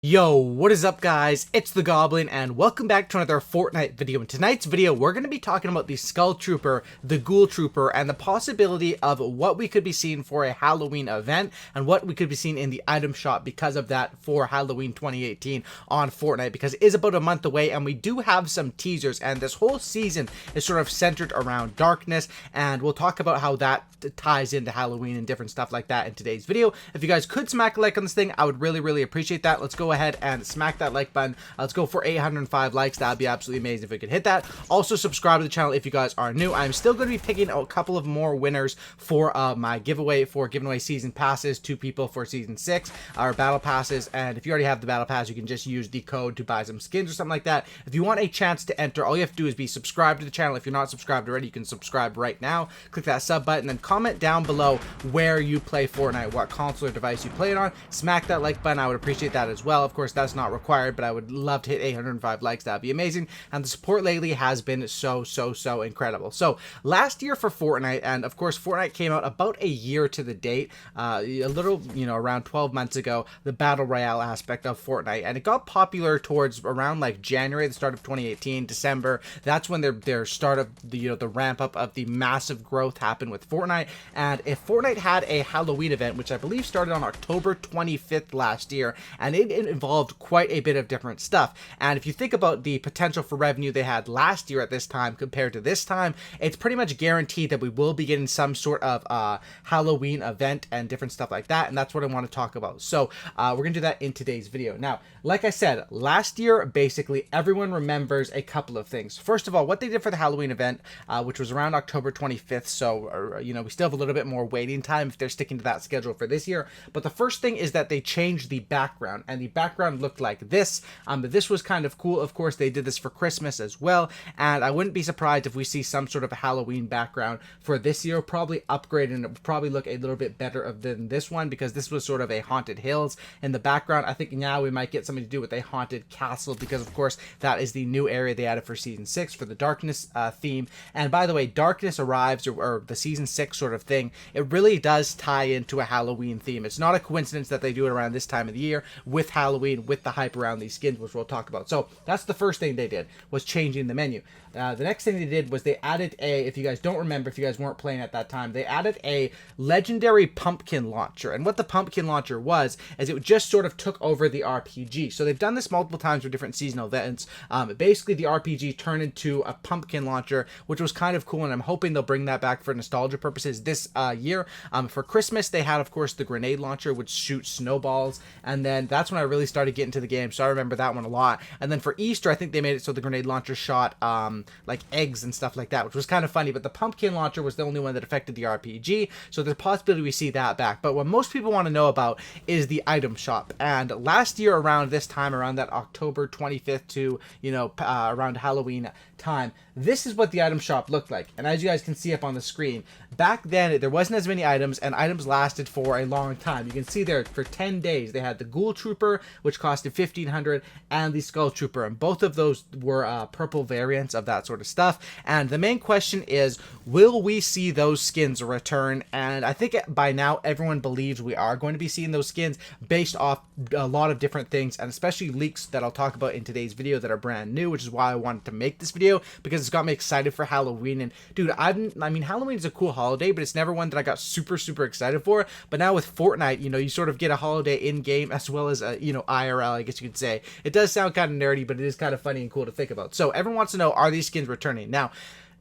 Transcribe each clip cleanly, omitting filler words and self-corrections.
Yo, what is up guys? It's the Goblin and welcome back to another Fortnite video. In tonight's video, we're going to be talking about the Skull Trooper, the Ghoul Trooper, and the possibility of what we could be seeing for a Halloween event and what we could be seeing in the item shop because of that for Halloween 2018 on Fortnite, because it is about a month away and we do have some teasers, and this whole season is sort of centered around darkness, and we'll talk about how that ties into Halloween and different stuff like that in today's video. If you guys could smack a like on this thing, I would really appreciate that. Let's go ahead and smack that like button. Let's go for 805 likes. That'd be absolutely amazing if we could hit that. Also subscribe to the channel if you guys are new. I'm still going to be picking a couple of more winners for my giveaway for giving away season passes to people for season 6, our battle passes. And if you already have the battle pass, you can just use the code to buy some skins or something like that. If you want a chance to enter, all you have to do is be subscribed to the channel. If you're not subscribed already, you can subscribe right now. Click that sub button and comment down below where you play Fortnite, what console or device you play it on. Smack that like button. I would appreciate that as well. Of course, that's not required, but I would love to hit 805 likes. That'd be amazing. And the support lately has been so incredible. So last year for Fortnite, and of course Fortnite came out about a year to the date, a little, around 12 months ago, the battle royale aspect of Fortnite, and it got popular towards around like January, the start of 2018, December. That's when their start of the ramp up of the massive growth happened with Fortnite. And if Fortnite had a Halloween event, which I believe started on October 25th last year, and it involved quite a bit of different stuff. And if you think about the potential for revenue they had last year at this time compared to this time, it's pretty much guaranteed that we will be getting some sort of Halloween event and different stuff like that. And that's what I want to talk about. So we're going to do that in today's video. Now, like I said, last year, basically everyone remembers a couple of things. First of all, what they did for the Halloween event, which was around October 25th. So, we still have a little bit more waiting time if they're sticking to that schedule for this year. But the first thing is that they changed the background, and the background looked like this. But this was kind of cool. Of course, they did this for Christmas as well, and I wouldn't be surprised if we see some sort of a Halloween background for this year, probably upgraded, and it would probably look a little bit better than this one, because this was sort of a haunted hills in the background. I think now we might get something to do with a haunted castle, because of course that is the new area they added for season 6 for the darkness theme. And by the way, darkness arrives, or the season 6 sort of thing, it really does tie into a Halloween theme. It's not a coincidence that they do it around this time of the year with Halloween, with the hype around these skins, which we'll talk about. So that's the first thing they did, was changing the menu. The next thing they did was they added if you guys don't remember, if you guys weren't playing at that time, they added a legendary pumpkin launcher. And what the pumpkin launcher was, is it just sort of took over the RPG. So they've done this multiple times with different seasonal events. Basically the RPG turned into a pumpkin launcher, which was kind of cool, and I'm hoping they'll bring that back for nostalgia purposes this year. For Christmas, they had, of course, the grenade launcher, which shoots snowballs, and then that's when I really started getting to the game, so I remember that one a lot. And then for Easter, I think they made it so the grenade launcher shot like eggs and stuff like that, which was kind of funny. But the pumpkin launcher was the only one that affected the RPG, so there's a possibility we see that back. But what most people want to know about is the item shop. And last year around this time, around that October 25th to around Halloween time, this is what the item shop looked like. And as you guys can see up on the screen, back then there wasn't as many items, and items lasted for a long time. You can see there for 10 days they had the Ghoul Trooper, which costed 1,500, and the Skull Trooper, and both of those were purple variants of that sort of stuff. And the main question is, will we see those skins return? And I think by now everyone believes we are going to be seeing those skins based off a lot of different things, and especially leaks that I'll talk about in today's video that are brand new, which is why I wanted to make this video, because it's got me excited for Halloween. And dude, I mean Halloween is a cool holiday, but it's never one that I got super excited for. But now with Fortnite, you sort of get a holiday in game as well as IRL, I guess you could say. It does sound kind of nerdy, but it is kind of funny and cool to think about. So everyone wants to know, are these skins returning? Now,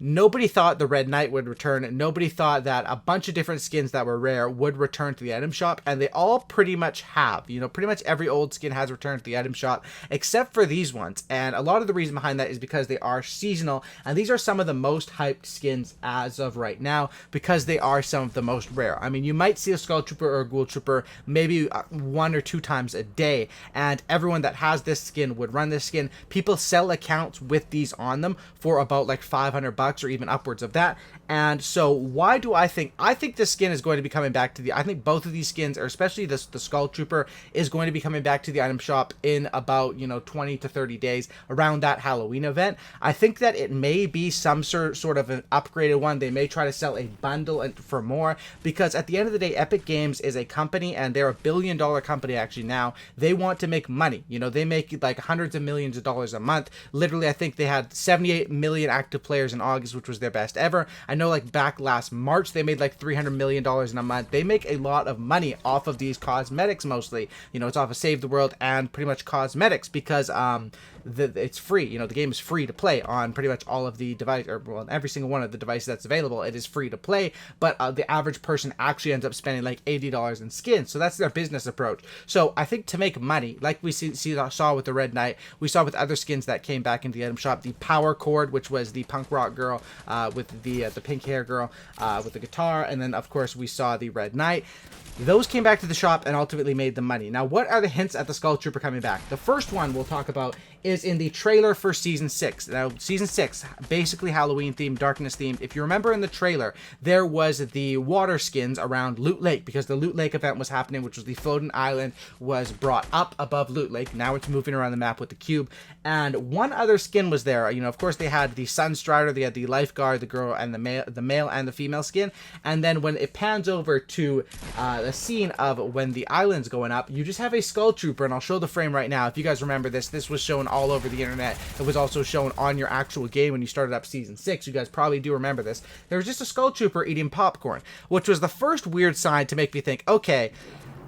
nobody thought the Red Knight would return. Nobody thought that a bunch of different skins that were rare would return to the item shop, and they all pretty much have. Pretty much every old skin has returned to the item shop, except for these ones. And a lot of the reason behind that is because they are seasonal, and these are some of the most hyped skins as of right now, because they are some of the most rare. I mean, you might see a Skull Trooper or a Ghoul Trooper maybe 1 or 2 times a day, and everyone that has this skin would run this skin. People sell accounts with these on them for about like $500, bucks or even upwards of that. And so why do I think this skin is going to be coming back to I think both of these skins, or especially the Skull Trooper, is going to be coming back to the item shop in about 20 to 30 days around that Halloween event. I think that it may be some sort of an upgraded one. They may try to sell a bundle for more, because at the end of the day, Epic Games is a company, and they're a billion-dollar company actually now. They want to make money. They make like hundreds of millions of dollars a month. Literally, I think they had 78 million active players in August, which was their best ever. I know like back last March, they made like $300 million in a month. They make a lot of money off of these cosmetics mostly. It's off of Save the World and pretty much cosmetics, because it's free. The game is free to play on pretty much all of the device, or well, every single one of the devices that's available. It is free to play, but the average person actually ends up spending like $80 in skins. So that's their business approach. So I think to make money, like we saw with the Red Knight, we saw with other skins that came back into the item shop, the Power Chord, which was the punk rock girl with the pink hair girl with the guitar, and then of course we saw the Red Knight. Those came back to the shop and ultimately made the money. Now, what are the hints at the Skull Trooper coming back? The first one we'll talk about is in the trailer for Season 6. Now, Season 6, basically Halloween themed, darkness themed. If you remember in the trailer, there was the water skins around Loot Lake, because the Loot Lake event was happening, which was the floating island was brought up above Loot Lake. Now it's moving around the map with the cube. And one other skin was there. Of course, they had the Sunstrider, they had the Lifeguard, the girl, and the male and the female skin. And then when it pans over to the scene of when the island's going up, you just have a Skull Trooper, and I'll show the frame right now. If you guys remember this was shown all over the internet. It was also shown on your actual game when you started up Season 6. You guys probably do remember this. There was just a Skull Trooper eating popcorn, which was the first weird sign to make me think, okay,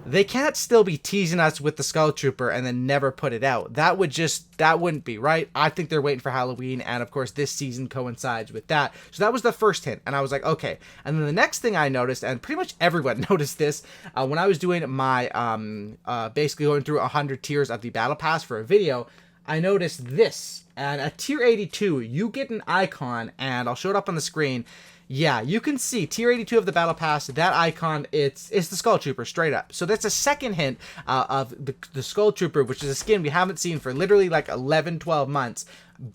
they can't still be teasing us with the Skull Trooper and then never put it out. That wouldn't be right. I think they're waiting for Halloween, and of course this season coincides with that. So that was the first hint, and I was like, okay. And then the next thing I noticed, and pretty much everyone noticed this, when I was doing my, basically going through 100 tiers of the Battle Pass for a video, I noticed this. And at tier 82, you get an icon, and I'll show it up on the screen. Yeah, you can see tier 82 of the Battle Pass, that icon, it's the Skull Trooper, straight up. So that's a second hint of the Skull Trooper, which is a skin we haven't seen for literally like 11, 12 months,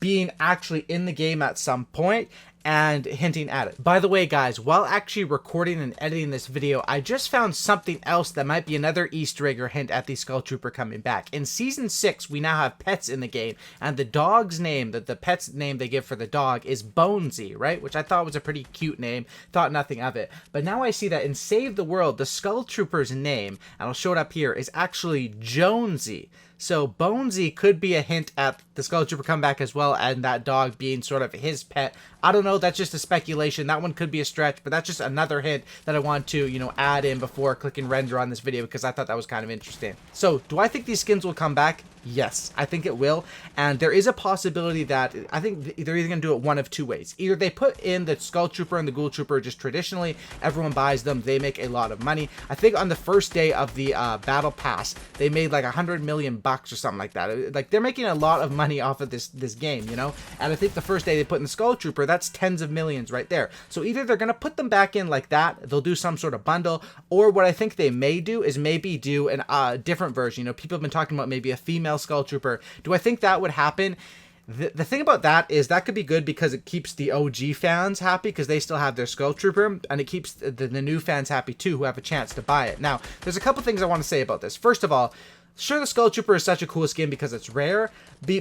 being actually in the game at some point and hinting at it. By the way, guys, while actually recording and editing this video, I just found something else that might be another Easter egg or hint at the Skull Trooper coming back. In Season 6, we now have pets in the game, and the dog's name, the pet's name they give for the dog is Bonesy, right? Which I thought was a pretty cute name, thought nothing of it. But now I see that in Save the World, the Skull Trooper's name, and I'll show it up here, is actually Jonesy. So Bonesy could be a hint at the Skull Trooper comeback as well, and that dog being sort of his pet. I don't know, that's just a speculation. That one could be a stretch, but that's just another hint that I want to, add in before clicking render on this video, because I thought that was kind of interesting. So, do I think these skins will come back? Yes, I think it will, and there is a possibility that I think they're either going to do it one of two ways. Either they put in the Skull Trooper and the Ghoul Trooper just traditionally, everyone buys them, they make a lot of money. I think on the first day of the Battle Pass, they made like $100 million or something like that. Like, they're making a lot of money off of this game, and I think the first day they put in the Skull Trooper, that's tens of millions right there. So either they're going to put them back in like that, they'll do some sort of bundle, or what I think they may do is maybe do a different version. People have been talking about maybe a female Skull Trooper. Do I think that would happen? The thing about that is that could be good because it keeps the OG fans happy because they still have their Skull Trooper, and it keeps the new fans happy too who have a chance to buy it. Now, there's a couple things I want to say about this. First of all, sure, the Skull Trooper is such a cool skin because it's rare,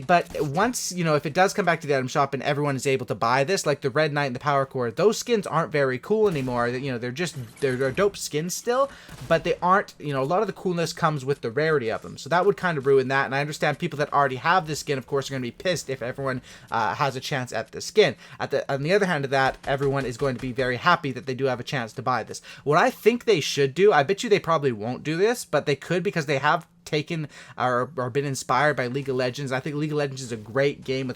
but once, if it does come back to the item shop and everyone is able to buy this, like the Red Knight and the Power Chord, those skins aren't very cool anymore. They're dope skins still, but they aren't, a lot of the coolness comes with the rarity of them. So that would kind of ruin that, and I understand people that already have this skin, of course, are going to be pissed if everyone has a chance at the skin. On the other hand of that, everyone is going to be very happy that they do have a chance to buy this. What I think they should do, I bet you they probably won't do this, but they could because they have taken or been inspired by League of Legends. I think League of Legends is a great game with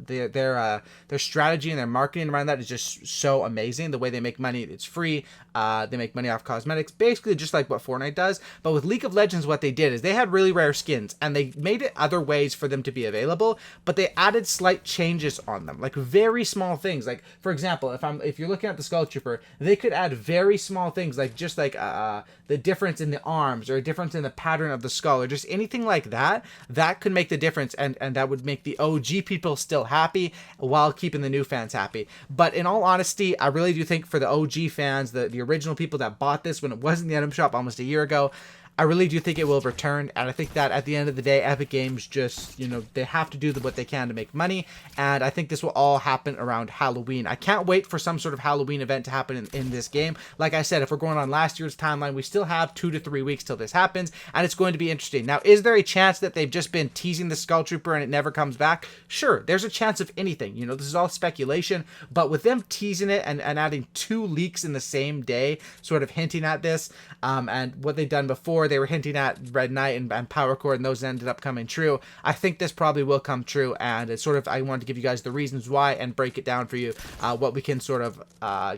their strategy and their marketing around that is just so amazing. The way they make money, it's free. They make money off cosmetics, basically just like what Fortnite does. But with League of Legends, what they did is they had really rare skins and they made it other ways for them to be available, but they added slight changes on them, like very small things. Like, for example, if you're looking at the Skull Trooper, they could add very small things, like just like the difference in the arms or a difference in the pattern of the skull or just anything like that, that could make the difference, and that would make the OG people still happy while keeping the new fans happy. But in all honesty, I really do think for the OG fans, the original people that bought this when it was in the item shop almost a year ago, I really do think it will return, and I think that at the end of the day, Epic Games just, you know, they have to do what they can to make money, and I think this will all happen around Halloween. I can't wait for some sort of Halloween event to happen in this game. Like I said, if we're going on last year's timeline, we still have 2 to 3 weeks till this happens, and it's going to be interesting. Now, is there a chance that they've just been teasing the Skull Trooper and it never comes back? Sure, there's a chance of anything. You know, this is all speculation, but with them teasing it and adding 2 leaks in the same day, sort of hinting at this, and what they've done before, they were hinting at Red Knight and Power Chord, and those ended up coming true. I think this probably will come true, and it's sort of, I wanted to give you guys the reasons why and break it down for you, what we can sort of,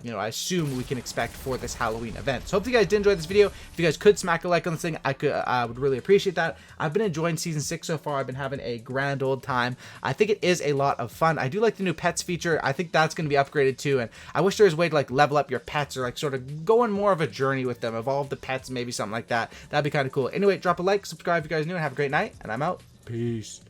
you know, I assume we can expect for this Halloween event. So hopefully you guys did enjoy this video. If you guys could smack a like on this thing, I would really appreciate that. I've been enjoying Season 6 so far. I've been having a grand old time. I think it is a lot of fun. I do like the new pets feature. I think that's going to be upgraded too, and I wish there was a way to like level up your pets or like sort of go on more of a journey with them, evolve the pets, maybe something like that. That'd be kind of cool. Anyway, drop a like, subscribe if you guys are new, and have a great night, and I'm out. Peace.